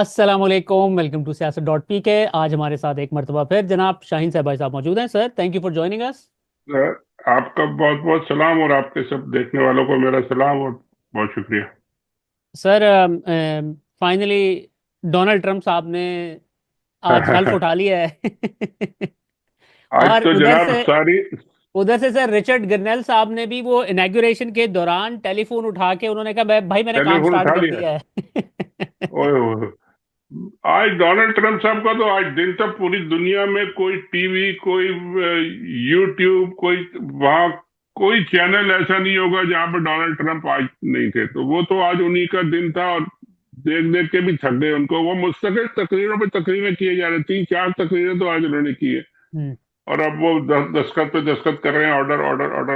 अस्सलाम वालेकुम, welcome to सियासत डॉट पी के। आज हमारे साथ एक मरतबा फिर जनाब शाहीन साहब भाई साहब मौजूद हैं। Sir, thank you for joining us. आपका बहुत बहुत सलाम और आपके सब देखने वालों को मेरा सलाम और बहुत शुक्रिया। सर, फाइनली डोनाल्ड ट्रंप साहब ने आज हल्फ उठा लिया है। आज और तो उधर जनाब से सारी उधर से सर रिचर्ड गरनेल साहब ने भी वो इनॉग्रेशन के दौरान टेलीफोन उठा के उन्होंने कहा, भाई मैंने काम टेलीफोन स्टार्ट उठा कर लिया। दिया है। ओए ओए। आज डोनाल्ड ट्रंप साहब का तो आज दिन तक पूरी दुनिया में कोई टीवी, कोई यूट्यूब, कोई वहाँ कोई चैनल ऐसा नहीं होगा जहाँ पर डोनाल्ड ट्रंप आज नहीं थे। तो वो तो आज उन्हीं का दिन था और देख देख के भी थक गए उनको। वो मुस्तकिल तकरीरों पे तकरीरें किए जा रहे, 3 4 तकरीरें तो आज उन्होंने की है। हम्म। और अब वो दस्तखत पे दस्तखत कर रहे हैं, ऑर्डर ऑर्डर ऑर्डर।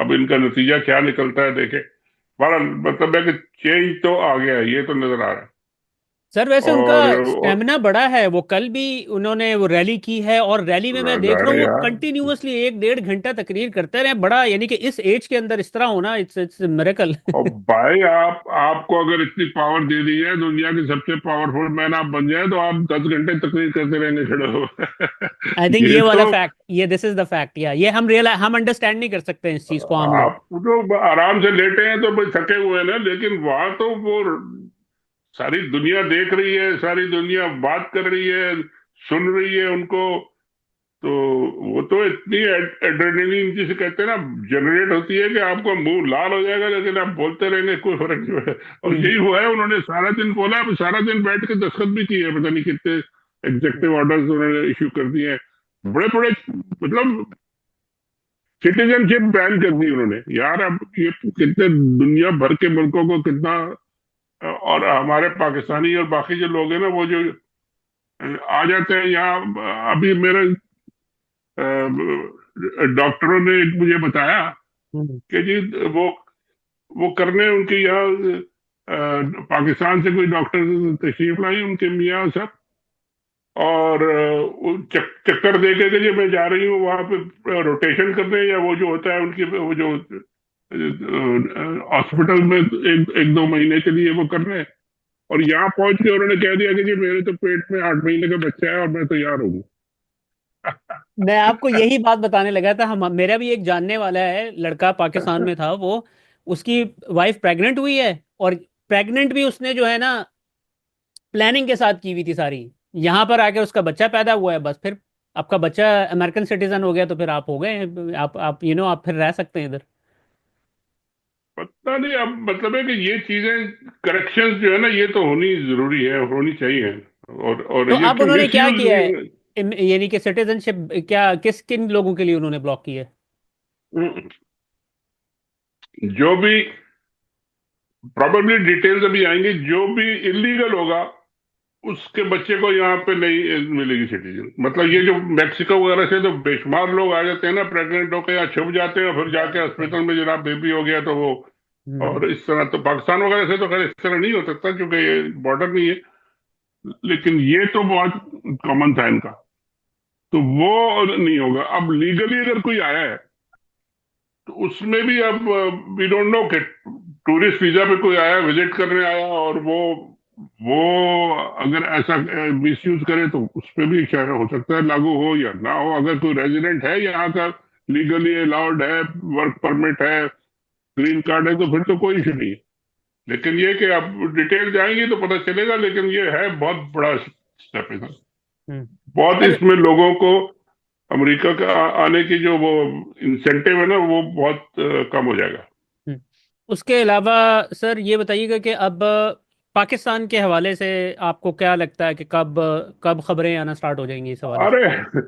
अब इनका नतीजा क्या निकलता है देखे। बड़ा मतलब है कि चेंज तो आ गया है, ये तो नजर आ रहा है। सर, वैसे उनका और स्टेमिना बड़ा है। वो कल भी उन्होंने वो रैली की है और रैली में मैं देख जाहिर रहा है हूँ वो यार। कंटिन्यूअसली 1 1.5 घंटा तकरीर करते रहे। बड़ा, यानी कि इस एज के अंदर इस तरह होना, इट्स इट्स मिरेकल। और भाई आपको अगर इतनी पावर दे दी है, दुनिया के सबसे पावरफुल मैन आप बन जाए, तो आप 10 घंटे तकरीर करते रहेंगे खड़े हो। आई थिंक ये ये वाला तो फैक्ट, ये दिस इज द फैक्ट, या ये हम अंडरस्टैंड नहीं कर सकते हैं इस चीज को, आम लोग। आप तो आराम से लेटे हैं तो भाई थके हुए हैं ना, लेकिन वहां तो वो सारी दुनिया देख रही है, सारी दुनिया बात कर रही है, सुन रही है उनको। तो वो तो इतनी एड्रेनलिन जिसे कहते हैं ना, जनरेट होती है कि आपका मुंह लाल हो जाएगा, लेकिन आप बोलते रहेंगे, कोई फर्क नहीं पड़ेगा। और हम्म। यही हुआ है, उन्होंने सारा दिन बोला, अब सारा दिन बैठ के दस्तखत भी किए हैं, पता नहीं कितने एग्जेक्टिव ऑर्डर्स उन्होंने इश्यू कर दिए हैं। बड़े बड़े मतलब सिटीजनशिप बैन कर दी उन्होंने यार। अब ये कितने दुनिया भर के मुल्कों को कितना। और हमारे पाकिस्तानी और बाकी जो लोग हैं ना, वो जो आ जाते हैं यहाँ। अभी मेरे डॉक्टरों ने मुझे बताया हम्म। कि जी वो करने उनके यहाँ पाकिस्तान से कोई डॉक्टर तशरीफ लाई, उनके मियाँ सब। और वो चक्कर दे के कि जी मैं जा रही हूँ वहां पे रोटेशन करने, या वो जो होता है उनकी वो जो हॉस्पिटल में एक 1 2 महीने के लिए वो करने। और यहाँ पहुंच के उन्होंने कह दिया कि जी मेरे तो पेट में 8 महीने का बच्चा है और मैं तैयार हूँ। मैं आपको यही बात बताने लगा था। हम मेरा भी एक जानने वाला है, लड़का पाकिस्तान में था वो। उसकी वाइफ प्रेग्नेंट हुई है, और प्रेग्नेंट भी उसने जो है ना प्लानिंग के साथ की हुई थी सारी। यहाँ पर आके उसका बच्चा पैदा हुआ है, बस फिर आपका बच्चा अमेरिकन सिटीजन हो गया तो फिर आप हो गए, आप आप फिर रह सकते हैं इधर। पता नहीं, अब मतलब है कि ये चीजें करेक्शंस जो है ना, ये तो होनी जरूरी है, होनी चाहिए। और तो ये अब कि उन्होंने मिस क्या किया है? यूज। यानी कि सिटीजनशिप क्या, किन लोगों के लिए उन्होंने ब्लॉक की है? जो भी प्रॉबेबली डिटेल्स अभी आएंगे, जो भी इलीगल होगा उसके बच्चे को यहाँ पे नहीं मिलेगी सिटीजन। मतलब ये जो मैक्सिको वगैरह से तो बेशुमार लोग आ जाते हैं ना, प्रेग्नेंट होकर यहाँ छुप जाते हैं, फिर जाके हॉस्पिटल में जनाब बेबी हो गया तो वो। हम्म। और इस तरह तो पाकिस्तान वगैरह से तो खैर इस तरह नहीं हो सकता, क्योंकि ये बॉर्डर नहीं है। लेकिन ये तो बहुत कॉमन था इनका। तो वो नहीं होगा। अब लीगली अगर कोई आया है तो उसमें भी अब वी डोंट नो कि टूरिस्ट वीजा पे कोई आया, विजिट करने आया, और वो अगर ऐसा मिसयूज करे तो उस पर भी शायद हो सकता है लागू हो या ना हो। अगर कोई रेजिडेंट है यहाँ का, लीगली अलाउड है, वर्क परमिट है, ग्रीन कार्ड है, तो फिर तो कोई इशू नहीं है। लेकिन ये कि अब डिटेल जाएंगी तो पता चलेगा। लेकिन ये है बहुत बड़ा स्टेप है। हम्म। बहुत सर। इसमें लोगों को अमेरिका का आने की जो वो इंसेंटिव है ना, वो बहुत कम हो जाएगा। हम्म। उसके अलावा सर ये बताइएगा कि अब पाकिस्तान के हवाले से आपको क्या लगता है कि कब कब खबरें आना स्टार्ट हो जाएंगी इस हवाले से? अरे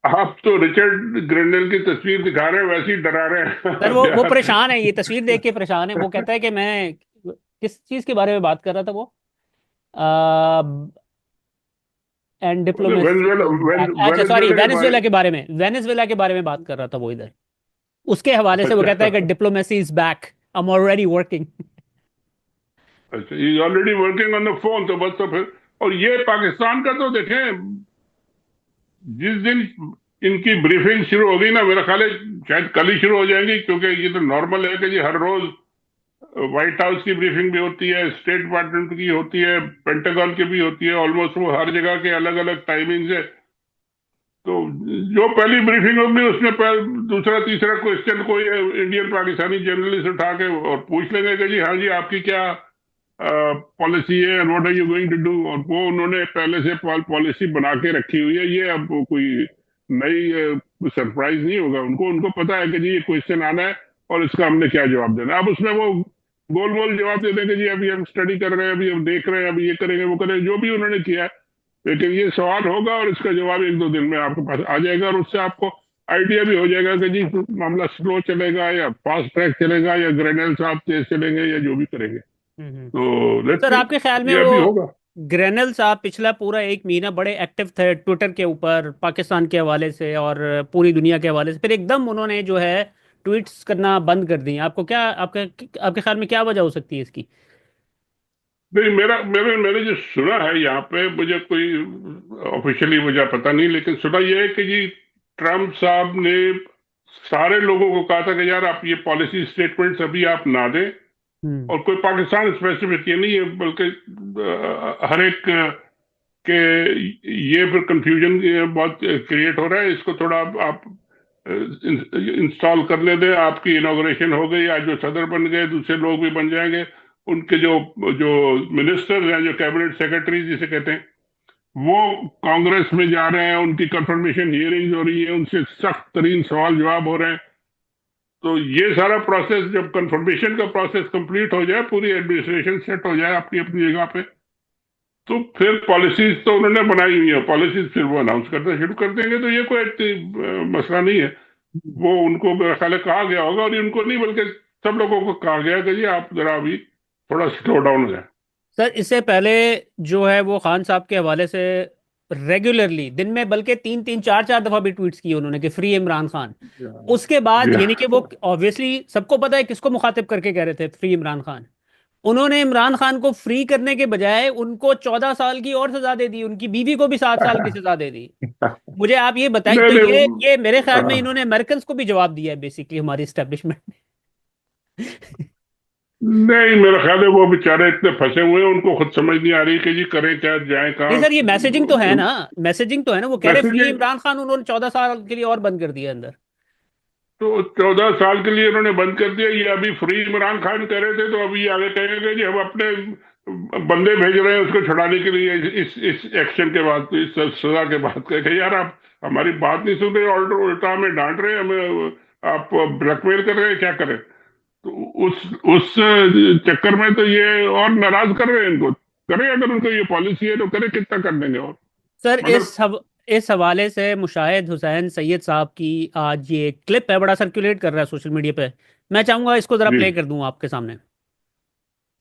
आप तो रिचर्ड ग्रेंडल की तस्वीर दिखा रहे हैं, वैसे ही डरा रहे हैं। सर, अब वो यार। परेशान है, ये तस्वीर देख के परेशान है। वो कहता है कि मैं किस चीज के बारे में बात कर रहा था वो? And diplomacy Venezuela is back. अच्छा, सॉरी, वेनेजुएला के बारे। वेनेजुएला के बारे में बात कर रहा था वो इधर। उसके हवाले से वो कहता है कि अच्छा diplomacy is back, I am already working. अच्छा, is already working on the phone, तो बस तो फिर। और ये पाकिस्तान का तो देखें, जिस दिन इनकी ब्रीफिंग शुरू होगी ना, मेरा ख्याल है शायद कल ही शुरू हो जाएंगी, क्योंकि ये तो नॉर्मल है कि जी हर रोज व्हाइट हाउस की ब्रीफिंग भी होती है, स्टेट डिपार्टमेंट की होती है, पेंटागन की भी होती है, ऑलमोस्ट वो हर जगह के अलग अलग टाइमिंग्स है। तो जो पहली ब्रीफिंग होगी उसमें दूसरा तीसरा क्वेश्चन कोई इंडियन पाकिस्तानी जर्नलिस्ट उठा के और पूछ लेंगे कि जी हाँ जी आपकी क्या पॉलिसी है, and what are you going to do. और वो उन्होंने पहले से पॉलिसी बना के रखी हुई है, ये अब कोई नई सरप्राइज नहीं होगा उनको। उनको पता है कि जी ये क्वेश्चन आना है और इसका हमने क्या जवाब देना है। अब उसमें वो गोल गोल जवाब दे देंगे, जी अभी हम स्टडी कर रहे हैं, अभी हम देख रहे हैं, अभी ये करेंगे वो करेंगे, जो भी उन्होंने किया है। लेकिन ये सवाल होगा और इसका जवाब एक दो दिन में आपके पास आ जाएगा, और उससे आपको आइडिया भी हो जाएगा कि जी मामला स्लो चलेगा या फास्ट ट्रैक चलेगा, या ग्रेनेल साहब तेज चलेंगे, या जो भी करेंगे। तो लेट्स सर सी, आपके ख्याल में ये वो अभी होगा। ग्रेनल साहब पिछला पूरा एक महीना बड़े एक्टिव थे ट्विटर के ऊपर पाकिस्तान के हवाले से और पूरी दुनिया के हवाले से, फिर एकदम उन्होंने जो है ट्वीट्स करना बंद कर दी। आपको क्या आपके आपके ख्याल में क्या वजह हो सकती है इसकी? नहीं, मेरा मैंने मैंने जो सुना है यहाँ पे, मुझे कोई ऑफिशियली वजह पता नहीं, लेकिन सुना यह है कि जी ट्रम्प साहब ने सारे लोगों को कहा था कि यार आप ये पॉलिसी स्टेटमेंट्स अभी आप ना दें। हम्म। और कोई पाकिस्तान स्पेसिफिक ये नहीं है, बल्कि हर एक के ये फिर कंफ्यूजन बहुत क्रिएट हो रहा है, इसको थोड़ा आप इंस्टॉल करने दें। आपकी इनॉग्रेशन हो गई, आज जो सदर बन गए दूसरे लोग भी बन जाएंगे, उनके जो जो मिनिस्टर्स हैं, जो कैबिनेट सेक्रेटरी जिसे कहते हैं, वो कांग्रेस में जा रहे हैं, उनकी कंफर्मेशन हियरिंग्स हो रही है, उनसे सख्त तरीन सवाल जवाब हो रहे हैं। तो ये सारा प्रोसेस, जब कंफर्मेशन का प्रोसेस कंप्लीट हो जाए, पूरी एडमिनिस्ट्रेशन सेट हो जाए अपनी अपनी जगह पे, तो फिर पॉलिसीज तो उन्होंने बनाई हुई है, पॉलिसीज फिर वो अनाउंस करना शुरू कर देंगे। तो ये कोई मसला नहीं है। वो उनको मेरा ख्याल है कहा गया होगा, और ये उनको नहीं बल्कि सब लोगों को कहा गया कि जी आप जरा अभी थोड़ा स्लो डाउन हो जाए। सर इससे पहले जो है वो खान साहब के हवाले से रेगुलरली दिन में बल्कि तीन तीन चार चार दफा भी ट्वीट्स किए उन्होंने कि फ्री इमरान खान। उसके बाद जी यानी कि वो ऑब्वियसली सबको पता है किसको मुखातिब करके कह रहे थे फ्री इमरान खान। उन्होंने इमरान खान को फ्री करने के बजाय उनको 14 साल की और सजा दे दी, उनकी बीवी को भी 7 साल की सजा दे दी। मुझे आप ये बताएं, नहीं तो नहीं, ये मेरे ख्याल में इन्होंने अमेरिकन को भी जवाब दिया है बेसिकली हमारी स्टैब्लिशमेंट ने। नहीं, मेरा ख्याल है वो बेचारे इतने फंसे हुए हैं, उनको खुद समझ नहीं आ रही कि जी करें क्या, जाए नहीं कहाँ। सर, ये मैसेजिंग तो है ना, मैसेजिंग तो है ना, वो कह रहे फ्री मैसेजिंग इमरान खान, उन्होंने 14 साल के लिए और बंद कर दिया अंदर। तो 14 साल के लिए उन्होंने बंद कर दिया, ये अभी फ्री इमरान खान कह रहे थे, तो अभी आगे कहेंगे जी हम अपने बंदे भेज रहे हैं उसको छुड़ाने के लिए, इस एक्शन के बाद, इस सजा के बाद। कहे यार आप हमारी बात नहीं सुन रहे, ऑल्टर उल्टा हमें डांट रहे हैं, हमें आप ब्लैकमेल कर रहे हैं, क्या करें। तो उस चक्कर में तो ये और नाराज कर रहे हैं इनको। करें, अगर उनको ये पॉलिसी है तो करें, कितना कर देंगे और। सर मगर इस हवाले से मुशाहिद हुसैन सैयद साहब की आज ये क्लिप है, बड़ा सर्कुलेट कर रहा है सोशल मीडिया पे। मैं चाहूंगा इसको जरा जी प्ले कर दूं आपके सामने।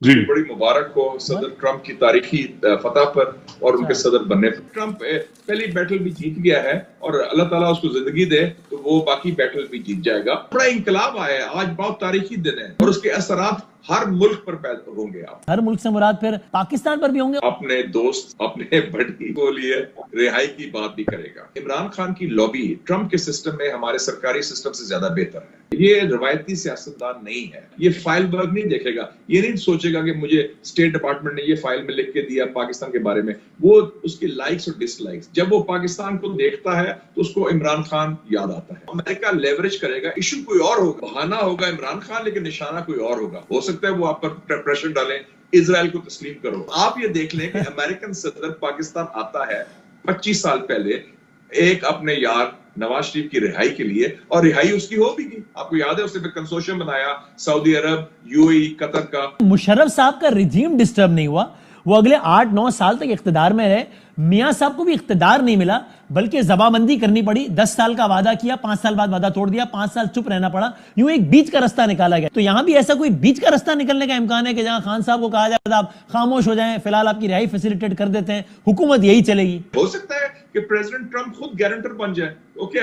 जी। बड़ी मुबारक हो सदर ट्रंप की तारीखी फतह पर और उनके सदर बनने पर। ट्रंप पहली बैटल भी जीत गया है और अल्लाह ताला उसको जिंदगी दे तो वो बाकी बैटल भी जीत जाएगा। बड़ा इंकलाब आया है, आज बहुत तारीखी दिन है और उसके असरात हर मुल्क पर पैदा होंगे। आप हर मुल्क से मुराद फिर पाकिस्तान पर भी होंगे। अपने दोस्त अपने बड़ी को लिए रिहाई की बात भी करेगा। इमरान खान की लॉबी ट्रंप के सिस्टम में हमारे सरकारी सिस्टम से ज्यादा बेहतर है। ये रवायती सियासतदान नहीं है, ये फाइल वर्क नहीं देखेगा, ये नहीं सोचेगा कि मुझे स्टेट डिपार्टमेंट ने ये फाइल में लिख के दिया पाकिस्तान के बारे में। वो उसके लाइक्स और डिसलाइक्स, जब वो पाकिस्तान को देखता है तो उसको इमरान खान याद आता है। अमेरिका लेवरेज करेगा, इशू कोई और होगा, बहाना होगा इमरान खान लेकिन निशाना कोई और होगा। हो सकता है वो आप पर प्रेशर डालें, इजराइल को तस्लीम करो। आप ये देख लें कि अमेरिकन सदर पाकिस्तान आता है 25 साल पहले एक अपने यार नवाज शरीफ की रिहाई के लिए, और रिहाई उसकी हो भी गई। आपको याद है उसने फिर कंसोर्शियम बनाया सऊदी अरब, यूएई, कतर का। मुशर्रफ साहब का रिजीम डिस्टर्ब नहीं हुआ, वो अगले 8-9 साल तक इख्तिदार में रहे। मियां साहब को भी इख्तिदार नहीं मिला, बल्कि जबाबंदी करनी पड़ी। 10 साल का वादा किया, 5 साल बाद वादा तोड़ दिया, 5 साल चुप रहना पड़ा। यूं एक बीच का रास्ता निकाला गया। तो यहां भी ऐसा कोई बीच का रास्ता निकलने का इम्कान है कि जहां खान साहब को कहा जाए आप खामोश हो जाएं, फिलहाल आपकी रिहाई फैसिलिटेट कर देते हैं, हुकूमत यही चलेगी। हो सकता है कि प्रेसिडेंट ट्रंप खुद गारंटर बन जाए। Okay,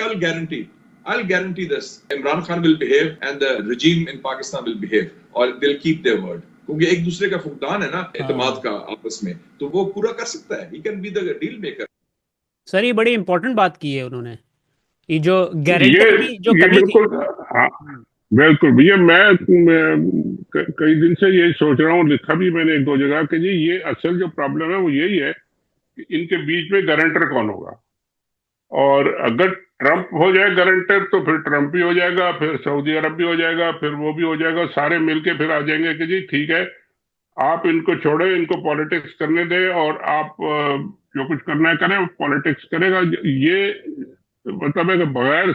I'll guarantee this. Imran Khan will behave and the regime in Pakistan will behave or they'll keep their word. क्योंकि एक दूसरे का फुकदान है ना, एतमाद का आपस में, तो वो पूरा कर सकता है। He can be the deal maker. Sir ये बड़ी इंपॉर्टेंट बात की है उन्होंने, ये जो ये गारंटर की जो ये कमी थी। बिल्कुल, हाँ, बिल्कुल भैया, मैं कई दिन से यही सोच रहा हूँ, लिखा भी मैंने एक दो जगह कि जी ये असल जो प्रॉब्लम है वो यही है कि इनके बीच में गारंटर कौन होगा। और अगर ट्रंप हो जाए गारंटर तो फिर ट्रंप भी हो जाएगा, फिर सऊदी अरब भी हो जाएगा, फिर वो भी हो जाएगा, सारे मिलके फिर आ जाएंगे कि जी ठीक है, आप इनको छोड़े, इनको पॉलिटिक्स करने दें, और आप जो कुछ करना है करें, पॉलिटिक्स करेगा। ये मतलब है कि बगैर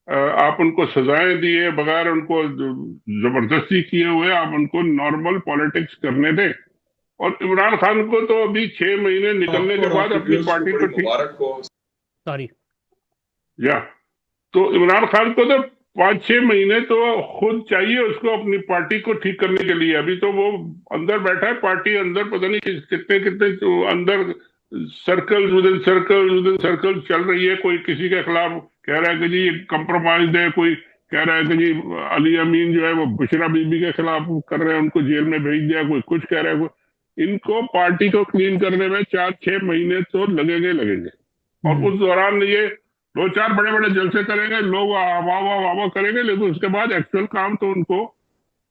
आप उनको सजाएं दिए, बगैर उनको जबरदस्ती किए हुए आप उनको नॉर्मल पॉलिटिक्स करने दें। और इमरान खान को तो अभी 6 महीने निकलने आपको के और बाद आपके अपनी व्यूअर्स को पार्टी बड़ी को ठीक, मुबारक हो। सॉरी। या तो इमरान खान को तो 5-6 महीने तो खुद चाहिए उसको अपनी पार्टी को ठीक करने के लिए। अभी तो वो अंदर बैठा है, पार्टी अंदर पता नहीं कितने कितने तो अंदर सर्कल विद इन सर्कल चल रही है। कोई किसी के खिलाफ कह रहा है कि जी कंप्रोमाइज है, कोई कह रहा है कि जी अली अमीन जो है वो बुशरा बीबी के खिलाफ कर रहे हैं, उनको जेल में भेज दिया, कोई कुछ कह रहा है, कोई। इनको पार्टी को क्लीन करने में 4-6 महीने तो लगेंगे लगेंगे। और उस दौरान ये दो चार बड़े बड़े जलसे करेंगे, लोग वाह वाह वाह वाह करेंगे, लेकिन उसके बाद एक्चुअल काम तो उनको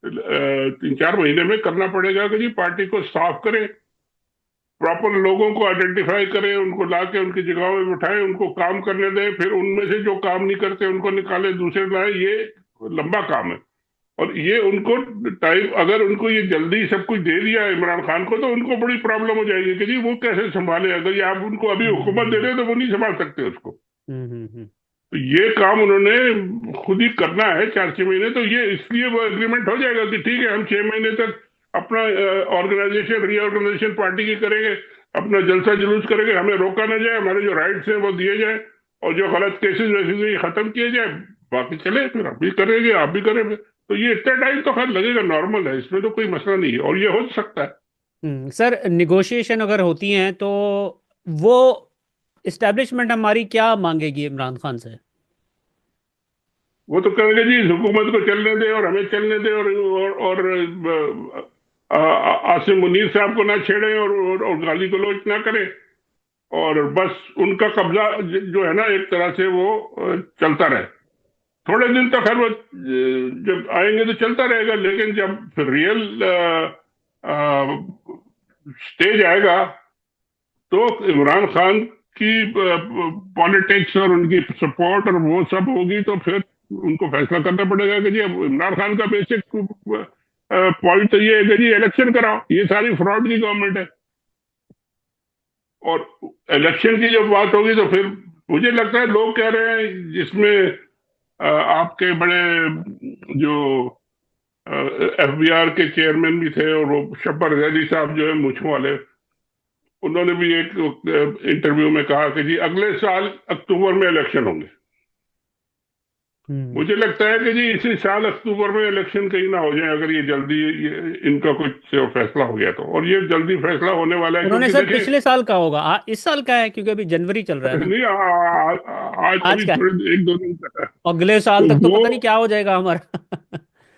3-4 महीने में करना पड़ेगा कि जी पार्टी को साफ करें, प्रॉपर लोगों को आइडेंटिफाई करें, उनको लाके उनकी जगहों में बिठाएं, उनको काम करने दें, फिर उनमें से जो काम नहीं करते उनको निकाले, दूसरे लाए। ये लंबा काम है। और ये उनको टाइम, अगर उनको ये जल्दी सब कुछ दे दिया इमरान खान को, तो उनको बड़ी प्रॉब्लम हो जाएगी कि जी वो कैसे संभाले। अगर ये आप उनको अभी हुकूमत दे रहे हो तो वो नहीं संभाल सकते उसको। हम्म। तो ये काम उन्होंने खुद ही करना है 4-6 महीने। तो ये इसलिए वो एग्रीमेंट हो जाएगा कि ठीक है, हम 6 महीने तक अपना ऑर्गेनाइजेशन रीऑर्गेनाइजेशन पार्टी की करेंगे, अपना जलसा जुलूस करेंगे, हमें रोका ना जाए, हमारे जो राइट्स हैं वो दिए जाए, और जो गलत केसेस वैसे खत्म किए जाए, बाकी चले, फिर हम भी करेंगे, आप भी करेंगे। तो ये इतना टाइम तो खैर लगेगा, नॉर्मल है, इसमें तो कोई मसला नहीं है, और ये हो सकता है। सर, निगोशिएशन अगर होती हैं तो वो इस्टेब्लिशमेंट हमारी क्या मांगेगी इमरान खान से? वो तो कहेंगे जी इस हुकूमत को चलने दे और हमें चलने दे, और आसिम मुनीर साहब को ना छेड़े, और गाली गलौज ना करें, और बस उनका कब्जा जो है ना एक तरह से वो चलता रहे। थोड़े दिन तक खैर वो जब आएंगे तो चलता रहेगा, लेकिन जब फिर रियल स्टेज आएगा तो इमरान खान की पॉलिटिक्स और उनकी सपोर्ट और वो सब होगी, तो फिर उनको फैसला करना पड़ेगा कि जी अब इमरान खान का बेसिक पॉइंट तो ये है कि जी इलेक्शन कराओ, ये सारी फ्रॉड की गवर्नमेंट है। और इलेक्शन की जब बात होगी तो फिर मुझे लगता है लोग कह रहे हैं, जिसमें आपके बड़े जो एफबीआर के चेयरमैन भी थे, और वो शब्बर जैदी साहब जो है मूंछों वाले, उन्होंने भी एक इंटरव्यू में कहा कि जी अगले साल अक्टूबर में इलेक्शन होंगे। मुझे लगता है कि जी इसी साल अक्टूबर में इलेक्शन कहीं ना हो जाए, अगर ये जल्दी इनका कुछ फैसला हो गया तो। और ये जल्दी फैसला होने वाला है, उन्होंने क्योंकि सर देखिए, पिछले साल का होगा, इस साल का है क्योंकि अभी जनवरी चल रहा है ना। नहीं आज आज अभी का है? थोड़े 1-2 दिन तक है। अगले साल तो तक तो वो पता नहीं क्या हो जाएगा हमारा।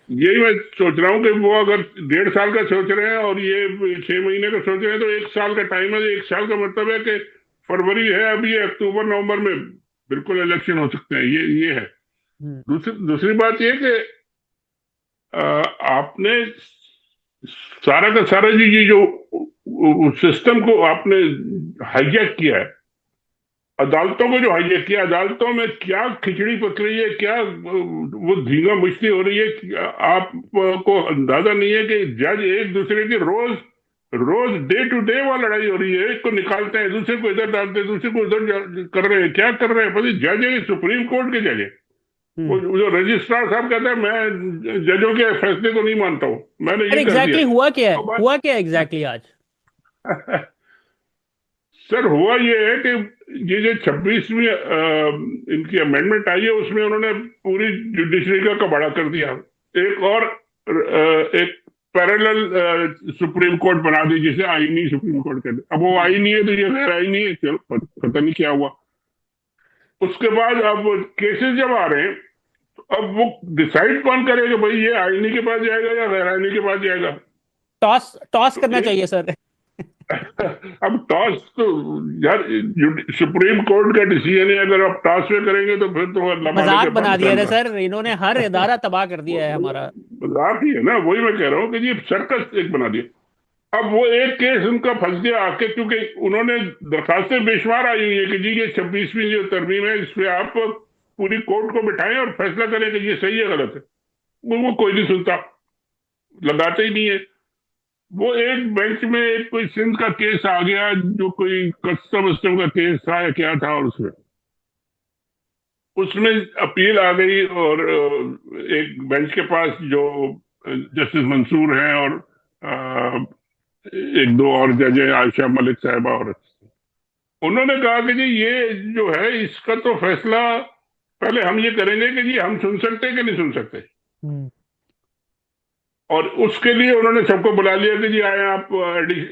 यही मैं सोच रहा हूँ कि वो अगर 1.5 साल का सोच रहे हैं और ये 6 महीने का सोच रहे हैं, तो 1 साल का टाइम है। 1 साल का मतलब है कि फरवरी है अभी, ये अक्टूबर नवंबर में बिल्कुल इलेक्शन हो सकते हैं। ये है। हम्म। दूसरी दूसरी बात ये कि आपने सारा का सारा ये जो सिस्टम को आपने हाईजैक किया है, अदालतों को जो हाईजैक किया, अदालतों में क्या खिचड़ी पक रही है, क्या वो धींगा मुश्ती हो रही है, आपको अंदाजा नहीं है कि जज एक दूसरे की रोज रोज डे टू डे वो लड़ाई हो रही है। एक को निकालते हैं, दूसरे को इधर डालते हैं, दूसरे को उधर कर रहे हैं, क्या कर रहे हैं पता। जज है, सुप्रीम कोर्ट के जज है। वो हम्म। जो रजिस्ट्रार साहब कहते हैं मैं जजों के फैसले को नहीं मानता हूं, मैंने सर ये कर दिया। एग्जैक्टली हुआ क्या है, तो हुआ क्या एग्जैक्टली आज? सर हुआ ये है कि ये जो 26वीं इनकी अमेंडमेंट आई है, उसमें उन्होंने पूरी जुडिशरी का कबाड़ा कर दिया। एक और एक पैरेलल सुप्रीम कोर्ट बना दी, जिसे आईनी सुप्रीम कोर्ट कहते हैं। अब वो आईनी है तो ये गैर आईनी है, चलो पता नहीं क्या हुआ। उसके बाद अब केसेस जब आ रहे हैं, तो अब वो डिसाइड कौन करेगा भाई ये आईनी के पास जाएगा या गैर आईनी के पास जाएगा। टॉस टॉस तो करना चाहिए सर। अब टॉस तो यार सुप्रीम कोर्ट का डिसीजन है, अगर आप टॉस पे करेंगे तो फिर तो अल्लाह मालिक मजाक है बना दिया पाकिस्तान था का। सर, इन्होंने हर इदारा तबाह कर दिया है हमारा। मजाक ही है ना, वही मैं कह रहा हूँ कि ये सर्कस एक बना दिया। अब वो एक केस उनका फंस गया आके, क्योंकि उन्होंने दरखास्तें बेशुमार आई हुई है कि जी ये 26वीं जो तरमीम है, इस पे आप पूरी कोर्ट को बिठाएं और फैसला करें कि ये सही है गलत है। वो कोई नहीं सुनता, लगाते ही नहीं है। वो एक बेंच में एक कोई सिंध का केस आ गया, जो कोई कस्टम वस्टम का केस था या क्या था, और उसमें उसमें अपील आ गई, और एक बेंच के पास जो जस्टिस मंसूर हैं और अ, एक दो और जज हैं, आयशा मलिक साहिबा, और उन्होंने कहा कि जी ये जो है इसका तो फैसला पहले हम ये करेंगे कि जी हम सुन सकते हैं कि नहीं सुन सकते। हम्म। और उसके लिए उन्होंने सबको बुला लिया कि जी आए आप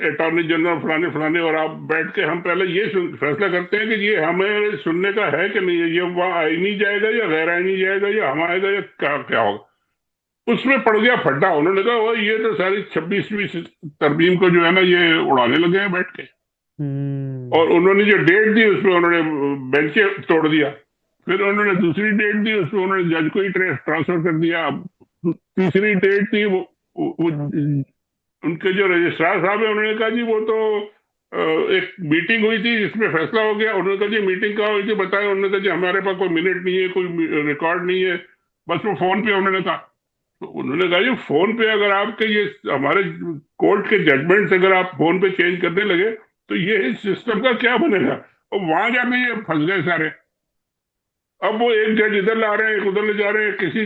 अटॉर्नी जनरल फलाने फलाने, और आप बैठ के हम पहले ये फैसला करते हैं कि ये हमें सुनने का है कि नहीं है, ये वहां आईनी जाएगा या गैर आईनी जाएगा, या हम आएगा या क्या क्या होगा। उसमें पड़ गया फड्डा। उन्होंने कहा वो ये तो सारी 26वीं तरमीम को जो है ना ये उड़ाने लगे हैं बैठ के। हम्म। और उन्होंने जो डेट दी उसमें उन्होंने बेंचे तोड़ दिया। फिर उन्होंने दूसरी डेट दी, उसमें उन्होंने जज को ही ट्रांसफर कर दिया। अब तीसरी डेट थी, वो उनके जो रजिस्ट्रार साहब है, उन्होंने कहा जी वो तो एक मीटिंग हुई थी जिसमें फैसला हो गया। उन्होंने कहा जी मीटिंग कहाँ हुई थी बताएं। उन्होंने कहा जी हमारे पास कोई मिनट नहीं है, कोई रिकॉर्ड नहीं है, बस वो फोन पे। उन्होंने कहा, तो उन्होंने कहा जी फोन पे अगर आपके ये हमारे कोर्ट के जजमेंट अगर आप फोन पे चेंज करने लगे तो ये इस सिस्टम का क्या बनेगा। और वहां जाके ये फंस गए सारे। अब वो एक जज इधर ला रहे हैं, एक उधर ले जा रहे हैं, किसी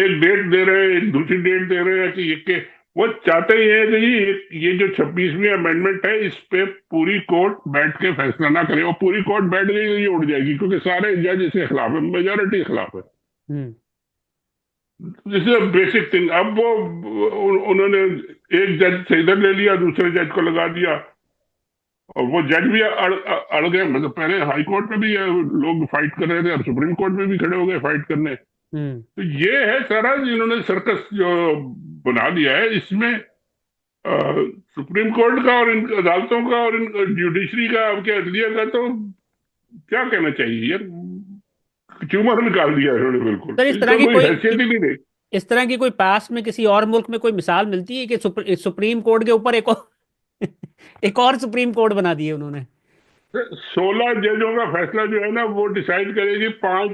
एक डेट दे रहे हैं, एक दूसरी डेट दे रहे हैं कि ये के वो चाहते ही है कि ये जो 26वीं अमेंडमेंट है इस पे पूरी कोर्ट बैठ के फैसला ना करे। और पूरी कोर्ट बैठ गई तो ये उड़ जाएगी, क्योंकि सारे जज इसके खिलाफ है, मेजोरिटी खिलाफ है। Hmm. This is basic thing. अब वो उन्होंने एक जज से इधर ले लिया, दूसरे जज को लगा दिया, और वो जज भी अड़ गए। मतलब पहले हाई कोर्ट में भी लोग फाइट कर रहे थे, और सुप्रीम कोर्ट में भी खड़े हो गए फाइट करने। हम्म। तो ये है सारा इन्होंने सर्कस जो बना दिया है। इसमें सुप्रीम कोर्ट का और इन अदालतों का और इन जुडिशरी का, क्या अदलिया का, तो क्या कहना चाहिए यार, च्यूमर निकाल दिया है इन्होंने बिल्कुल। सर, इस तरह इसका की कोई कोई हैसियत ही नहीं रही। इस तरह की कोई पास में किसी और मुल्क में कोई मिसाल मिलती है कि सुप्रीम कोर्ट के ऊपर एक और एक और सुप्रीम कोर्ट बना दिए उन्होंने? 16 जजों का फैसला जो है ना वो डिसाइड करेगी। 5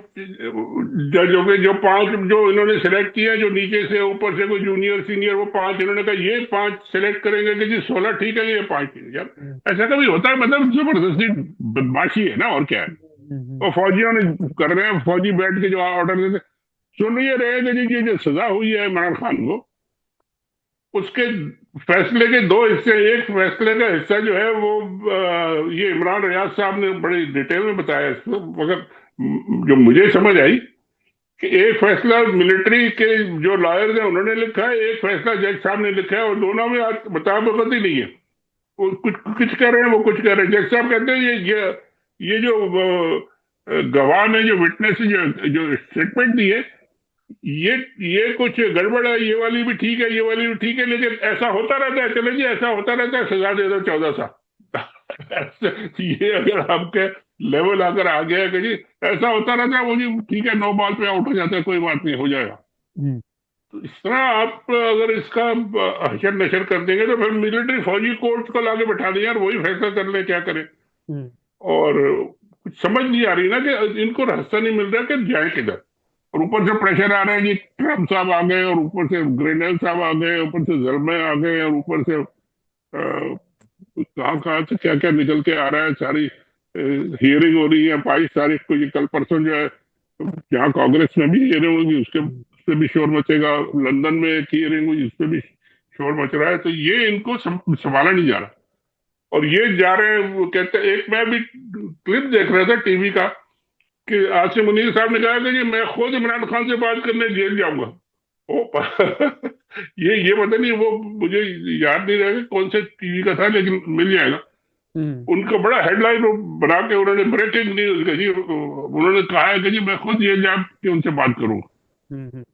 जजों के जो 5 जो इन्होंने सेलेक्ट किया, जो नीचे से ऊपर से कोई जूनियर सीनियर, वो 5 इन्होंने कहा ये 5 सेलेक्ट करेंगे कि जी 16 ठीक है, ये 5 ठीक है। हम्म। यार ऐसा कभी होता है? मतलब जबरदस्ती बदमाशी है ना, और क्या है। हम्म। और फौजियों ने कर रहे हैं, फौजी बैठ के जो ऑर्डर देते सुन ये रहे कि जी ये जो सजा हुई है इमरान खान को, उसके फैसले के 2 हिस्से। एक फैसले का हिस्सा जो है वो ये इमरान रियाज साहब ने बड़ी डिटेल में बताया इसको, मगर जो मुझे समझ आई कि एक फैसला मिलिट्री के जो लॉयर्स हैं उन्होंने लिखा है, एक फैसला जज साहब ने लिखा है, और दोनों में मुताबिकत ही नहीं है। वो कुछ कुछ कह रहे हैं, वो कुछ कह रहे हैं। जज साहब कहते हैं ये जो गवाह ने जो विटनेस जो जो स्टेटमेंट दी है, ये ये कुछ गड़बड़ है, ये वाली भी ठीक है, ये वाली भी ठीक है, लेकिन ऐसा होता रहता है। चले जी ऐसा होता रहता है, सजा दे दो 14 साल। ये अगर आपके लेवल आकर आ गया कि जी ऐसा होता रहता है, वो जी ठीक है, 9 बॉल पे आउट हो जाता है, कोई बात नहीं, हो जाएगा। हम्म। तो इस तरह आप अगर इसका हशर नशर कर देंगे तो फिर मिलिट्री फौजी कोर्ट को लाके बैठा दें यार, वही फैसला कर ले क्या करें। हम्म। और कुछ समझ नहीं आ रही ना कि इनको रास्ता नहीं मिल रहा कि जाए किधर। और ऊपर से प्रेशर आ रहा है जी, ट्रम्प साहब आ गए, और ऊपर से ग्रेनेल साहब आ गए, ऊपर से जलमे आ गए, और ऊपर से कहाँ कहाँ से क्या क्या निकल के आ रहा है। सारी हियरिंग हो रही है 22 तारीख को, ये कल परसों जो है जहाँ कांग्रेस में भी हियरिंग होगी उसके उस पर भी शोर मचेगा। लंदन में एक हियरिंग हुई, उस पर भी शोर मच रहा है। तो ये इनको संभाला नहीं जा रहा। और ये जा रहे हैं, वो कहते हैं, एक मैं भी क्लिप देख रहा था टीवी का कि आसिम मुनीर साहब ने कहा कि जी मैं खुद इमरान खान से बात करने जेल जाऊंगा। ओ ये पता नहीं, वो मुझे याद नहीं रहेगा कौन से टीवी का था, लेकिन मिल जाएगा। हम्म। उनका बड़ा हेडलाइन बना के उन्होंने ब्रेकिंग न्यूज का जी, उन्होंने कहा है कि जी मैं खुद जेल जा के उनसे बात करूंगा। हम्म।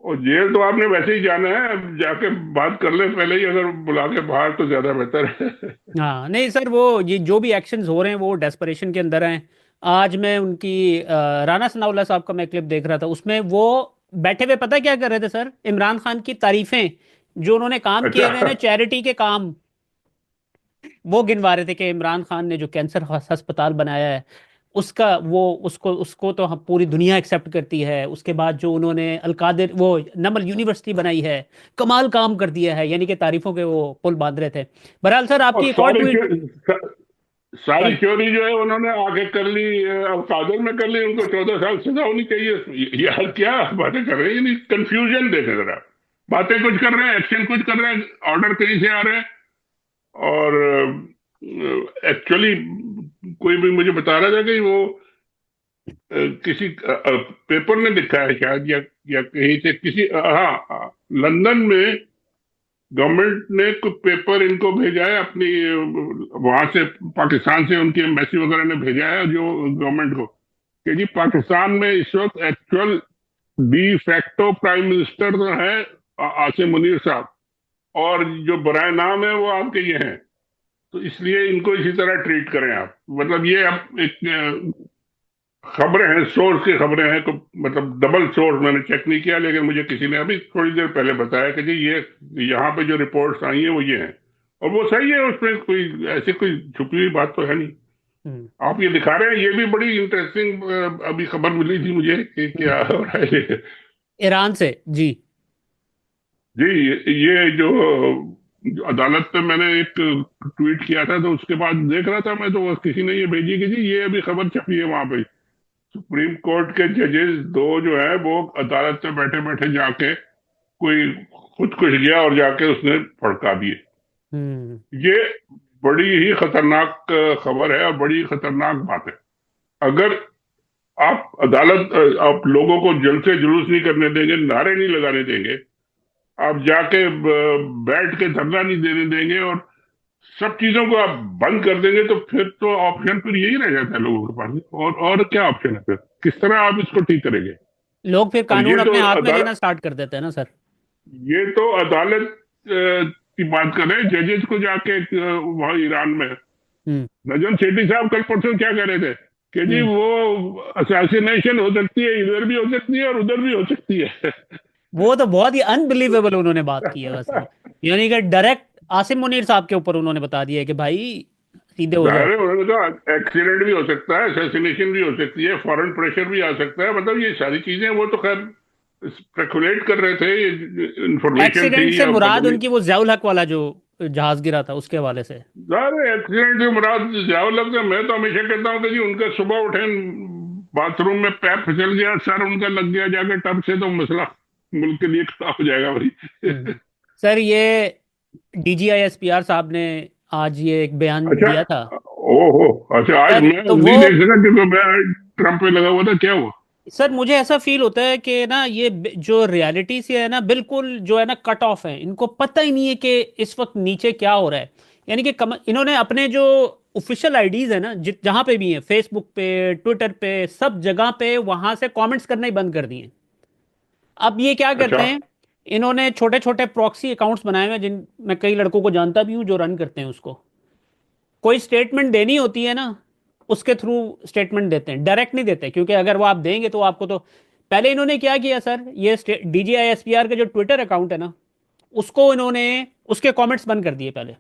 और जेल तो आपने वैसे ही जाना है, अब जाके बात कर ले पहले ही, अगर बुला के बाहर तो ज्यादा बेहतर है। हाँ नहीं सर, वो ये जो भी एक्शंस हो रहे हैं वो डेस्परेशन के अंदर हैं। आज मैं उनकी राना सनाउल्लाह साहब का मैं क्लिप देख रहा था, उसमें वो बैठे हुए पता है क्या कर रहे थे सर? इमरान खान की तारीफें, जो उन्होंने काम किए हुए हैं अच्छा। ना चैरिटी के काम, वो गिनवा रहे थे कि इमरान खान ने जो कैंसर अस्पताल बनाया है उसका, वो उसको उसको तो हम पूरी दुनिया एक्सेप्ट करती है। उसके बाद जो उन्होंने अलकादिर वो नमल यूनिवर्सिटी बनाई है, कमाल काम कर दिया है, यानी कि तारीफों के वो पुल बांध रहे थे। बहरहाल सर और आपकी एक और ट्वीट। सारी सॉरी। चोरी जो है उन्होंने आगे कर ली, अब कादर में कर ली, उनको 14 साल सजा होनी चाहिए। यार क्या बातें कर रहे हैं, नहीं कंफ्यूजन देखे जरा। बातें कुछ कर रहे हैं, एक्शन कुछ कर रहे हैं, ऑर्डर कहीं से आ रहे हैं। और एक्चुअली कोई भी मुझे बता रहा था कि वो किसी पेपर ने लिखा है शायद, या कहीं से किसी, हाँ, लंदन में गवर्नमेंट ने कुछ पेपर इनको भेजा है अपनी, वहां से पाकिस्तान से उनकी एम्बेसी वगैरह ने भेजा है जो गवर्नमेंट को, कि जी पाकिस्तान में इस वक्त actual de facto prime minister तो है आसिम मुनीर साहब, और जो बराए नाम है वो आपके ये हैं। तो इसलिए इनको इसी तरह ट्रीट करें आप। मतलब ये अब एक खबरें हैं, सोर्स की खबरें हैं, तो मतलब डबल सोर्स मैंने चेक नहीं किया, लेकिन मुझे किसी ने अभी थोड़ी देर पहले बताया कि जी ये यहाँ पे जो रिपोर्ट्स आई हैं वो ये हैं, और वो सही है, उसमें कोई ऐसी कोई छुपी हुई बात तो है नहीं। हम्म। आप ये दिखा रहे हैं, ये भी बड़ी इंटरेस्टिंग अभी खबर मिली थी मुझे कि क्या हो रहा है ये। ईरान से जी। जी, ये जो अदालत पे मैंने एक ट्वीट किया था, तो उसके बाद देख रहा था मैं, तो किसी ने ये भेजी कि जी ये अभी खबर छपी है वहां पे, सुप्रीम कोर्ट के जजेस दो जो है वो अदालत में बैठे बैठे जाके कोई खुद कुछ गया और जाके उसने भड़का दिए। हम्म। ये बड़ी ही खतरनाक खबर है और बड़ी खतरनाक बात है। अगर आप अदालत, आप लोगों को जल से जुलूस नहीं करने देंगे, नारे नहीं लगाने देंगे, आप जाके बैठ के धरना नहीं देने देंगे, और सब चीजों को आप बंद कर देंगे, तो फिर तो ऑप्शन फिर यही रह जाता है लोगों के पास। और क्या ऑप्शन है फिर? किस तरह आप इसको ठीक करेंगे? लोग फिर और कानून अपने हाथ में लेना स्टार्ट कर देते हैं ना सर। ये तो अदालत की बात कर रहे हैं, जजेस को जाके वहां ईरान में हम्म। नजम सेठी साहब कल परसों क्या कह रहे थे कि जी हम्म। वो असैसिनेशन हो सकती है, इधर भी हो सकती है और उधर भी हो सकती है। वो तो बहुत ही अनबिलीवेबल उन्होंने बात की है वैसे, यानी कि डायरेक्ट आसिम मुनीर साहब के ऊपर उन्होंने बता दिया है कि भाई सीधे हो जाओ। जाहिर है, उन्होंने कहा एक्सीडेंट भी हो सकता है, असैसिनेशन भी हो सकती है, फॉरेन प्रेशर भी आ सकता है, मतलब ये सारी चीजें वो तो खैर स्पेकुलेट कर रहे थे, इंफॉर्मेशन थी एक्सीडेंट से या पता मुराद नहीं। उनकी वो ज़ियाउल हक वाला जो जहाज गिरा था उसके हवाले से। सारे एक्सीडेंट से मुराद ज्यादा लगता है। मैं तो हमेशा कहता हूँ कि जी उनका सुबह उठे, बाथरूम में पैर फिसल गया, सर उनका लग गया जाके टब से, तो मसला मुल्क के लिए खराब हो जाएगा भाई। सर ये DGISPR साहब ने आज ये एक बयान अच्छा। दिया था। ओहो, अच्छा, आज सर मैं तो वो, नहीं देख सका क्योंकि मैं ट्रम्प पे लगा हुआ था। क्या हुआ? सर मुझे ऐसा फील होता है कि ना ये जो रियलिटी से है ना बिल्कुल जो है ना कट ऑफ है, इनको पता ही नहीं है कि इस वक्त नीचे क्या हो रहा है। यानी कि इन्होंने अपने जो ऑफिशियल आईडीज है ना, जहां पे भी है, फेसबुक पे, ट्विटर पे, सब जगह पे वहां से कमेंट्स करना ही बंद कर दिए। अब ये क्या करते अच्छा। हैं, इन्होंने छोटे छोटे प्रॉक्सी अकाउंट्स बनाए हुए हैं, जिन मैं कई लड़कों को जानता भी हूँ जो रन करते हैं उसको। कोई स्टेटमेंट देनी होती है ना, उसके थ्रू स्टेटमेंट देते हैं, डायरेक्ट नहीं देते, क्योंकि अगर वो आप देंगे तो आपको तो। पहले इन्होंने क्या किया सर, ये DGISPR का जो ट्विटर अकाउंट है ना, उसको इन्होंने, उसके कमेंट्स बंद कर दिए पहले।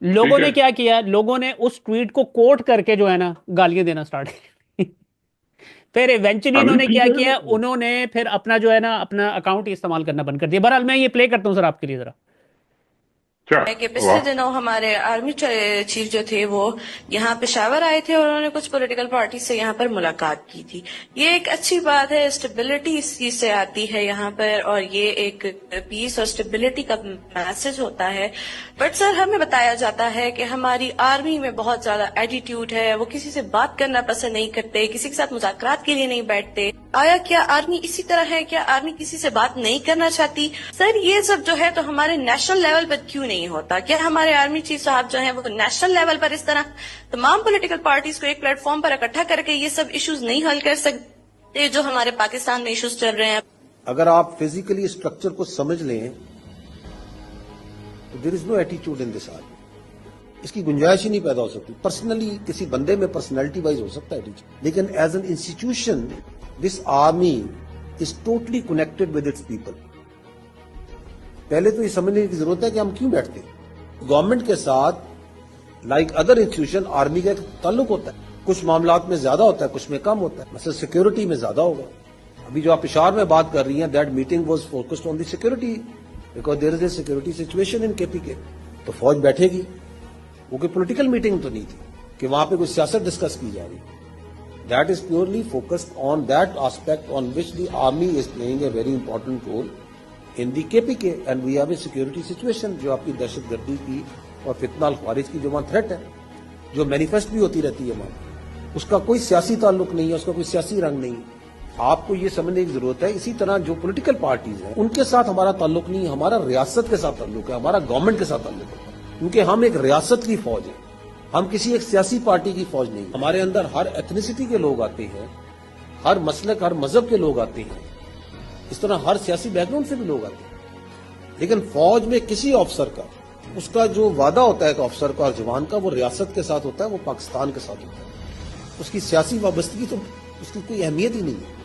लोगों ठीक है। ने क्या किया, लोगों ने उस ट्वीट को कोट करके जो है ना गालियां देना स्टार्ट फिर इवेंचुअली अभी इन्होंने ठीक क्या है। किया, उन्होंने फिर अपना जो है ना अपना अकाउंट इस्तेमाल करना बंद कर दिया। बहरहाल मैं ये प्ले करता हूँ सर आपके लिए जरा। अच्छा। है कि पिछले वाह। दिनों हमारे आर्मी चीफ जो थे वो यहाँ पेशावर आए थे और उन्होंने कुछ पॉलिटिकल पार्टी से यहाँ पर मुलाकात की थी। ये एक अच्छी बात है, स्टेबिलिटी इस चीज से आती है यहाँ पर, और ये एक पीस और स्टेबिलिटी का मैसेज होता है। बट सर हमें बताया जाता है कि हमारी आर्मी में बहुत ज्यादा एटीट्यूड है, वो किसी से बात करना पसंद नहीं करते, किसी के साथ मुज़ाकरात के लिए नहीं बैठते। आया क्या आर्मी इसी तरह है? क्या आर्मी किसी से बात नहीं करना चाहती? सर ये सब जो है तो हमारे नेशनल लेवल पर क्यों नहीं होता? क्या हमारे आर्मी चीफ साहब जो हैं वो नेशनल लेवल पर इस तरह तमाम पॉलिटिकल पार्टीज को एक प्लेटफॉर्म पर इकट्ठा करके ये सब इश्यूज नहीं हल कर सकते जो हमारे पाकिस्तान में इश्यूज चल रहे हैं? अगर आप फिजिकली स्ट्रक्चर को समझ लें तो there is no attitude in this army, इसकी गुंजाइश ही नहीं पैदा हो सकती। पर्सनली किसी बंदे में पर्सनैलिटी वाइज हो सकता है एटीट्यूड, लेकिन as an institution this army is totally connected with its people. पहले तो ये समझने की जरूरत है कि हम क्यों बैठते हैं। गवर्नमेंट के साथ लाइक अदर इंस्टीट्यूशन आर्मी का एक ताल्लुक होता है, कुछ मामलात में ज्यादा होता है, कुछ में कम होता है। मतलब सिक्योरिटी में ज्यादा होगा। अभी जो आप पेशावर में बात कर रही हैं, that meeting was focused on the security because there is a security situation in KPK. तो फौज बैठेगी, वो कोई पॉलिटिकल मीटिंग तो नहीं थी कि वहां पे कोई सियासत डिस्कस की जा रही। That is purely focused on that aspect on which the army is playing a very important role in the KPK and we have a security situation. जो आपकी दहशतगर्दी की और फितना अल खारिज की जो वहां थ्रेट है, जो मैनिफेस्ट भी होती रहती है वहां, उसका कोई सियासी ताल्लुक नहीं है, उसका कोई सियासी रंग नहीं है। आपको ये समझने की जरूरत है। इसी तरह जो पॉलिटिकल पार्टीज हैं उनके साथ हमारा ताल्लुक नहीं है, हमारा रियासत के साथ ताल्लुक है, हमारा गवर्नमेंट के साथ ताल्लुक है, क्योंकि हम एक रियासत की फौज है, हम किसी एक सियासी पार्टी की फौज नहीं। हमारे अंदर हर एथनिसिटी के लोग आते हैं, हर मसलक हर मजहब के लोग आते हैं, इस तरह हर सियासी बैकग्राउंड से भी लोग आते हैं। लेकिन फौज में किसी ऑफिसर का, उसका जो वादा होता है एक ऑफिसर का और जवान का, वो रियासत के साथ होता है, वो पाकिस्तान के साथ होता है। उसकी सियासी वाबस्तगी तो उसकी कोई अहमियत ही नहीं है।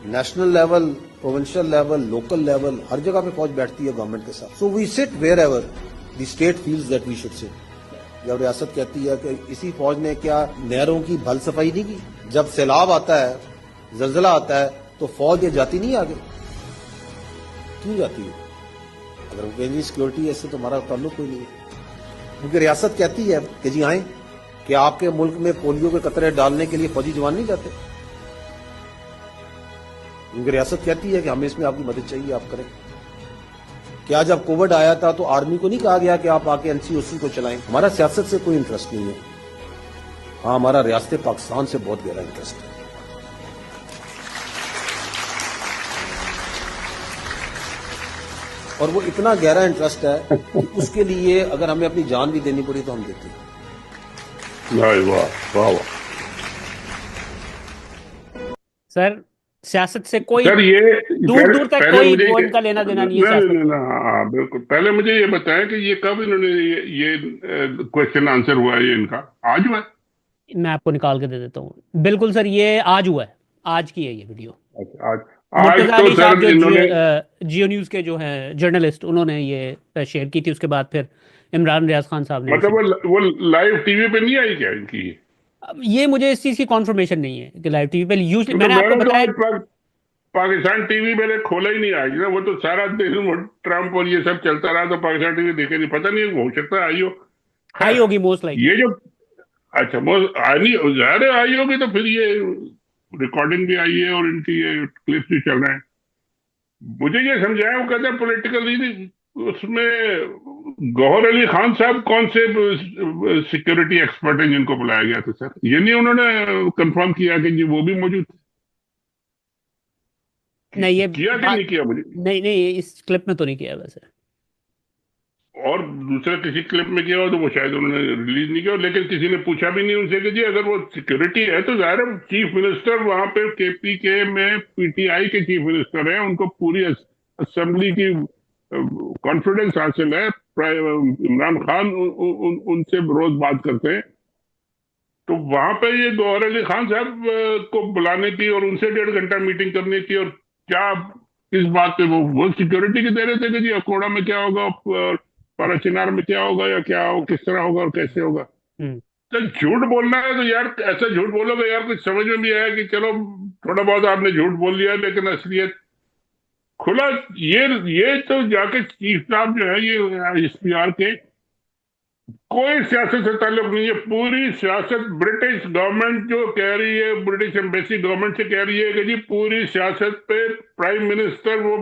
National level, provincial level, local level, हर जगह पे फौज बैठती है गवर्नमेंट के साथ। So we sit wherever the state feels that we should sit. जब रियासत कहती है कि इसी फौज ने क्या नहरों की भल सफाई नहीं की? जब सैलाब आता है, जलजला आता है, तो फौज ये जाती नहीं आगे? क्यों जाती है? अगर वो कहेंगे सिक्योरिटी है, इससे तो हमारा ताल्लुक कोई नहीं है। क्योंकि रियासत कहती है कि जी आए, कि आपके मुल्क में पोलियो के कतरे डालने के लिए फौजी जवान नहीं जाते। क्योंकि रियासत कहती है कि हमें इसमें आपकी मदद चाहिए, आप करें। क्या जब कोविड आया था तो आर्मी को नहीं कहा गया कि आप आके एनसीओसी को चलाएं? हमारा सियासत से कोई इंटरेस्ट नहीं है। हाँ, हमारा रियासत पाकिस्तान से बहुत गहरा इंटरेस्ट है। और वो इतना गहरा इंटरेस्ट है कि उसके लिए अगर हमें अपनी जान भी देनी पड़ी तो हम देते हैं। वाह वाह वाह। सर सियासत से कोई सर ये दूर दूर तक पहले कोई मुझे वो इनका लेना देना नहीं है नहीं सियासत नहीं से। नहीं, हाँ बिल्कुल। पहले मुझे ये बताएं कि ये कब इन्होंने ये क्वेश्चन आंसर हुआ है, ये इनका आज हुआ है? मैं आपको निकाल के दे देता हूँ। बिल्कुल सर, ये आज हुआ है, आज की है ये वीडियो। अच्छा, आज मुर्तजा तो अली साहब सर जो इन्होंने जियो न्यूज़ के जो हैं जर्नलिस्ट, उन्होंने ये शेयर की थी। उसके बाद फिर इमरान रियाज खान साहब ने मतलब वो लाइव टीवी पे नहीं आई क्या इनकी? अब ये मुझे इस चीज़ की कॉन्फर्मेशन नहीं है कि लाइव टीवी पे यूजली तो मैंने आपको मैंने तो बताया। आज पाकिस्तान टीवी मैंने खोला ही नहीं आज ना। वो तो सारा दिन वो ट्रम्प और ये सब चलता रहा, तो पाकिस्तान टीवी देखे नहीं। पता नहीं, हो सकता है आई हो। आई खैर, होगी मोस्ट लाइकली। ये जो अच्छा आई ज़ाहिर है आई होगी, तो फिर ये रिकॉर्डिंग भी आई है और इनकी ये क्लिप्स भी चल रहे हैं। मुझे ये समझाया, वो कहते हैं पॉलिटिकल रीजन, उसमें गौहर अली खान साहब कौन से सिक्योरिटी एक्सपर्ट हैं जिनको बुलाया गया था सर? ये नहीं उन्होंने कंफर्म किया कि जी वो भी मौजूद नहीं, ये किया कि नहीं किया मुझे। नहीं नहीं, इस क्लिप में तो नहीं किया वैसे। और दूसरे किसी क्लिप में किया हो तो वो शायद उन्होंने रिलीज नहीं किया, लेकिन किसी ने पूछा भी नहीं उनसे कि जी अगर वो सिक्योरिटी है तो जाहिर है चीफ मिनिस्टर वहां पे केपीके में पीटीआई के चीफ मिनिस्टर हैं, उनको पूरी असेंबली की कॉन्फिडेंस हासिल है। इमरान खान उनसे रोज बात करते हैं, तो वहां पे ये गौहर अली खान साहब को बुलाने की और उनसे 1.5 घंटा मीटिंग करनी थी। और क्या किस बात पे वो सिक्योरिटी की दे रहे थे कि जी अकोड़ा में क्या होगा, पाराचिनार में क्या होगा, या क्या हो, किस तरह होगा और कैसे होगा। तो झूठ बोलना है तो यार ऐसा झूठ बोलोगे यार कुछ समझ में भी आया कि चलो थोड़ा बहुत आपने झूठ बोल दिया, लेकिन असलियत खुला। ये तो जाके चीफ साहब जो है ये एसपीआर के, कोई सियासत से ताल्लुक नहीं है। पूरी सियासत ब्रिटिश गवर्नमेंट जो कह रही है, ब्रिटिश एम्बेसी गवर्नमेंट से कह रही है कि जी पूरी सियासत पे प्राइम मिनिस्टर वो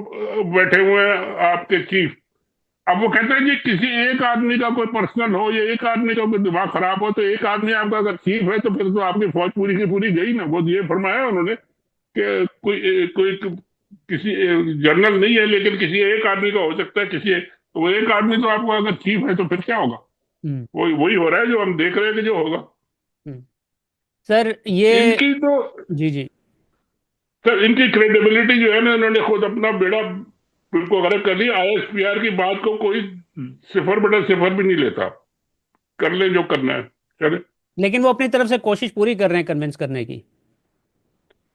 बैठे हुए हैं आपके चीफ। अब वो कहते हैं जी किसी एक आदमी का कोई पर्सनल हो या एक आदमी का कोई दिमाग खराब हो, तो एक आदमी आपका अगर चीफ है तो फिर तो आपकी फौज पूरी की पूरी गई ना। वो ये फरमाया उन्होंने कि कोई किसी जनरल नहीं है, लेकिन किसी एक आदमी का हो सकता है। तो वो एक आदमी तो आपको अगर चीफ है तो फिर क्या होगा? वही हो रहा है जो हम देख रहे हैं कि जो होगा। सर ये इनकी तो जी जी सर इनकी क्रेडिबिलिटी जो है ना, इन्होंने खुद अपना बेड़ा बिल्कुल गलत कर लिया। ISPR की बात को कोई 0/0 भी नहीं लेता। कर ले जो करना है, चले। लेकिन वो अपनी तरफ से कोशिश पूरी कर रहे हैं कन्विंस करने की।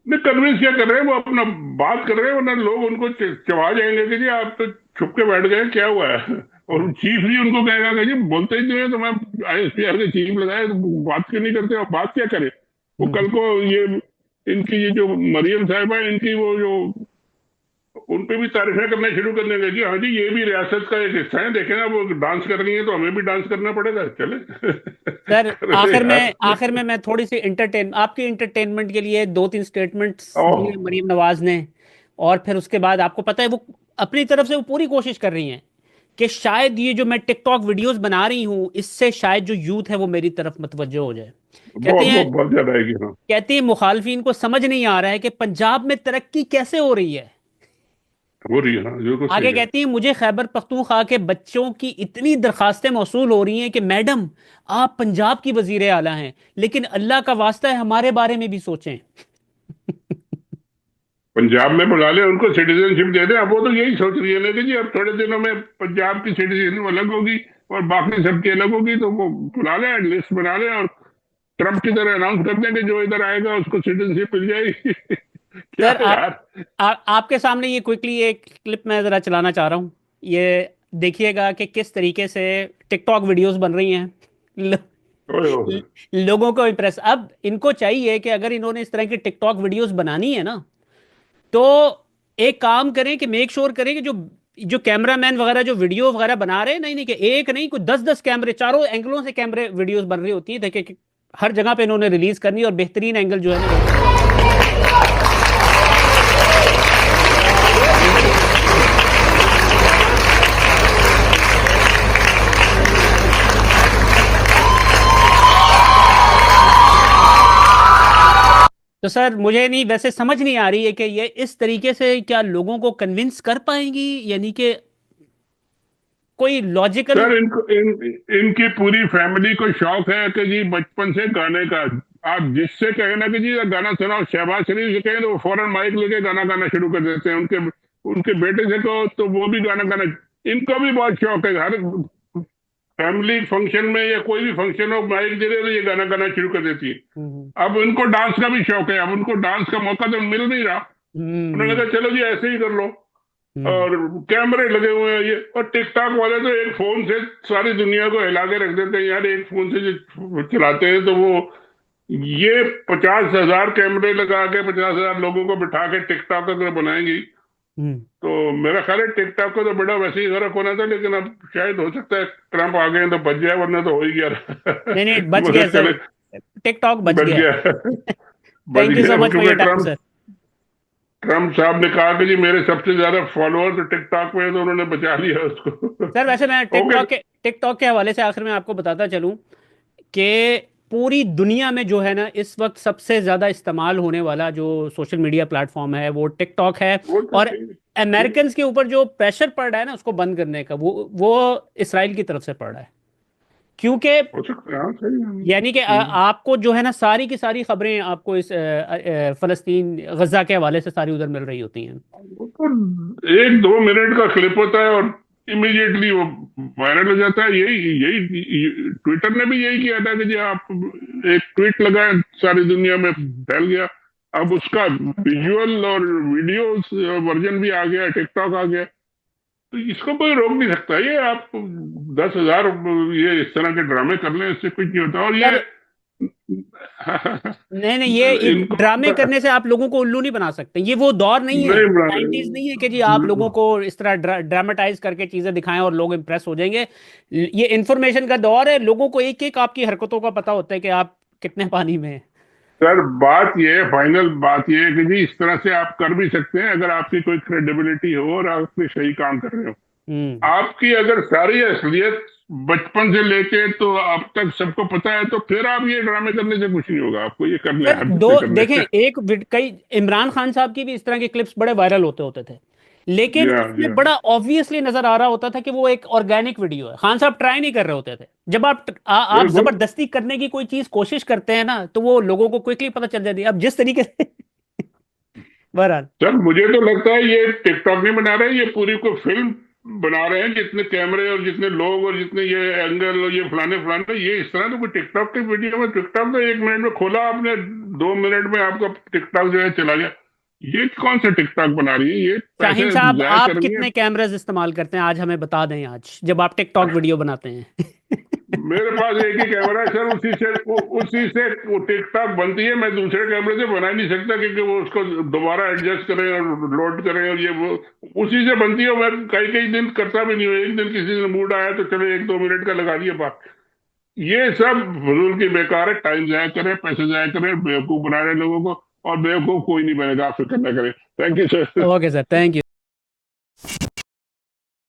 नहीं, कन्विंस क्या कर रहे हैं, वो अपना बात कर रहे हैं, वरना लोग उनको चबा जाएंगे कि जी आप तो छुप के बैठ गए, क्या हुआ है। और चीफ भी उनको कहेगा कि जी बोलते ही नहीं है, तो मैं ISPR के चीफ लगाए तो बात क्यों नहीं करते, और बात क्या करे। वो कल को ये इनकी ये जो मरियम साहिबा है, इनकी वो जो उन पे भी तारीफें करना शुरू करने लगे, हाँ जी ये भी रियासत का एक हिस्सा है, देखे ना वो डांस कर रही है तो हमें भी डांस करना पड़ेगा, चले। सर अरे यार। आखिर में मैं थोड़ी सी आपके इंटरटेनमेंट के लिए 2-3 स्टेटमेंट्स ओह। दिए मरीम नवाज ने, और फिर उसके बाद आपको पता है वो अपनी तरफ से वो पूरी कोशिश कर रही हैं कि शायद ये जो मैं टिकटॉक वीडियोस बना रही हूं इससे शायद जो यूथ है वो मेरी तरफ मतवज्जो हो जाए। कहती बहुत हैं बहुत बहुत ज्यादा आएगी, हाँ। कहती हैं मुखालफिन को समझ नहीं आ रहा है कि पंजाब में तरक्की कैसे हो रही है। हो रही है, हाँ, बिल्कुल आगे सही है। कहती हैं मुझे खैबर पख्तूनख्वा के बच्चों की इतनी दरखास्तें मौसूल हो रही हैं कि मैडम आप पंजाब की वजीर आला हैं, लेकिन अल्लाह का वास्ता है हमारे बारे में भी सोचें। पंजाब में बुला ले, उनको सिटीजनशिप दे दे। अब वो तो यही सोच रही है ना कि जी अब थोड़े दिनों में पंजाब की सिटीजनशिप अलग होगी और बाकी सबकी अलग होगी, तो वो बुला ले, लिस्ट बना ले और ट्रम्प की तरह अनाउंस कर दें कि जो इधर आएगा उसको सिटीजनशिप मिल जाएगी। क्या सर है यार। आपके सामने ये क्विकली एक क्लिप मैं जरा चलाना चाह रहा हूँ। ये देखिएगा कि किस तरीके से टिकटॉक वीडियोस बन रही हैं लो, ओए ओए। लोगों को इम्प्रेस। अब इनको चाहिए कि अगर इन्होंने इस तरह की टिकटॉक वीडियोस बनानी है ना, तो एक काम करें कि मेक श्योर करें कि जो जो कैमरामैन वगैरह जो वीडियो वगैरह बना रहे हैं, नहीं नहीं कि एक नहीं कोई 10-10 कैमरे, चारों एंगलों से कैमरे वीडियोस बन रही होती है। देखिए कि हर जगह पे इन्होंने रिलीज करनी और बेहतरीन एंगल जो है ना। तो सर मुझे नहीं वैसे समझ नहीं आ रही है कि ये इस तरीके से क्या लोगों को कन्विंस कर पाएंगी, यानी कि कोई लॉजिकल। सर इनकी पूरी फैमिली को शौक है कि जी बचपन से गाने का। आप जिससे कहे ना कि जी गाना सुनाओ, शहबाज शरीफ से कहें तो वो फौरन माइक लेके गाना गाना शुरू कर देते हैं। उनके उनके बेटे से कहो तो वो भी गाना गाना। इनको भी बहुत शौक है, हर फैमिली फंक्शन में या कोई भी फंक्शन हो, माइक दे रहे तो ये गाना गाना शुरू कर देती है। अब इनको डांस का भी शौक है, अब उनको डांस का मौका तो मिल नहीं रहा। उन्होंने कहा चलो जी ऐसे ही कर लो, और कैमरे लगे हुए हैं ये। और टिकटॉक वाले तो एक फोन से सारी दुनिया को हिला के रख देते हैं यार। एक फोन से जो चलाते हैं तो वो ये 50,000 कैमरे लगा के 50,000 लोगों को बिठा के टिकटॉक अगर बनाएंगी तो मेरा ख्याल है टिकटॉक को तो बड़ा वैसे ही गरक होना था, लेकिन अब शायद हो सकता है ट्रम्प आ गए तो बच जाए, वरना तो हो ही गया। नहीं नहीं बच मगर गया सर, चले, टिकटॉक बच बच गया। गया। बच थैंक यू सो गया मच फॉर क्योंकि योर टाइम सर। ट्रम्प साहब ने कहा कि जी मेरे सबसे ज्यादा फॉलोअर तो टिकटॉक में है, तो उन्होंने बचा लिया उसको। सर वैसे मैं ओके। टिकटॉक के हवाले से आखिर में आपको बताता चलूं कि पूरी दुनिया में जो है ना इस वक्त सबसे ज्यादा इस्तेमाल होने वाला जो सोशल मीडिया प्लेटफॉर्म है वो टिकटॉक है। वो तो और सही। अमेरिकन के ऊपर जो प्रेशर पड़ रहा है ना उसको बंद करने का, वो इसराइल की तरफ से पड़ रहा है। क्योंकि हो सकता है, हाँ, सही है। यानी कि आपको जो है ना सारी की सारी खबरें आपको इस फलस्तीन गजा के हवाले से सारी उधर मिल रही होती हैं। वो तो 1-2 मिनट का क्लिप होता है और इमीडिएटली वो वायरल हो जाता है। यही यही ट्विटर ने भी यही किया था कि जी आप एक ट्वीट लगाए सारी दुनिया में फैल गया। अब उसका विजुअल और वीडियो वर्जन भी आ गया, टिकटॉक आ गया, तो इसको कोई रोक नहीं सकता। ये आप 10,000 ये इस तरह के ड्रामे कर लें, इससे कुछ नहीं होता। और ये सर नहीं नहीं ये इनको ड्रामे करने से आप लोगों को उल्लू नहीं बना सकते। ये वो दौर नहीं है, नहीं 90s नहीं है कि जी आप लोगों को इस तरह ड्रामेटाइज करके चीजें दिखाएं और लोग इंप्रेस हो जाएंगे। ये इंफॉर्मेशन का दौर है, लोगों को एक एक आपकी हरकतों का पता होता है कि आप कितने पानी में हैं। सर बात ये है, फाइनल बात ये है कि जी इस तरह से आप कर भी सकते हैं अगर आपकी कोई क्रेडिबिलिटी हो और आप कोई सही काम कर रहे हो। आपकी अगर सारी असलियत बचपन से लेके तो अब तक सबको पता है, तो फिर आप ये ड्रामे करने से कुछ नहीं होगा। आपको ये करने सर हरकतें दो करने देखें, कई इमरान खान साहब की भी इस तरह के क्लिप्स बड़े वायरल होते होते थे, लेकिन या उसमें बड़ा ऑब्वियसली नजर आ रहा होता था कि वो एक ऑर्गेनिक वीडियो है। खान साहब ट्राई नहीं कर रहे होते थे। जब आप बिल्कुल। जबरदस्ती करने की कोई चीज कोशिश करते हैं ना तो वो लोगों को क्विकली पता चल जाती है। अब जिस तरीके से बहरहाल सर मुझे तो लगता है ये टिकटॉक नहीं बना रहे, ये पूरी को फिल्म बना रहे हैं, जितने कैमरे और जितने लोग और जितने ये एंगल और ये फलाने फलाने, ये इस तरह तो कोई टिकटॉक की वीडियो में, टिकटॉक तो 1 मिनट में खोला आपने, 2 मिनट में आपका टिकटॉक जो है चला गया। ये कौन सा टिकटॉक बना रही है, ये शाहीन पैसे साहब, जाया आप कर रही है। कितने कैमरास इस्तेमाल करते हैं आज हमें बता दें, आज जब आप टिकटॉक वीडियो बनाते हैं। मेरे पास एक ही कैमरा है सर, उसी से वो टिकटॉक बनती है, मैं दूसरे कैमरे से बना नहीं सकता, क्योंकि वो उसको दोबारा एडजस्ट करें और लोड करें और ये वो उसी से बनती है। मैं कई कई दिन करता भी नहीं हूँ, एक दिन किसी दिन मूड आया तो चलो 1-2 मिनट का लगा दिया बात। ये सब फजूल की बेकार है, टाइम जाया करें, पैसे जाया करें, बेवकूफ बना रहे लोगों को, और बेवकूफ कोई नहीं बनेगा, आप फिक्र न करें। Thank you sir. Okay sir, thank you.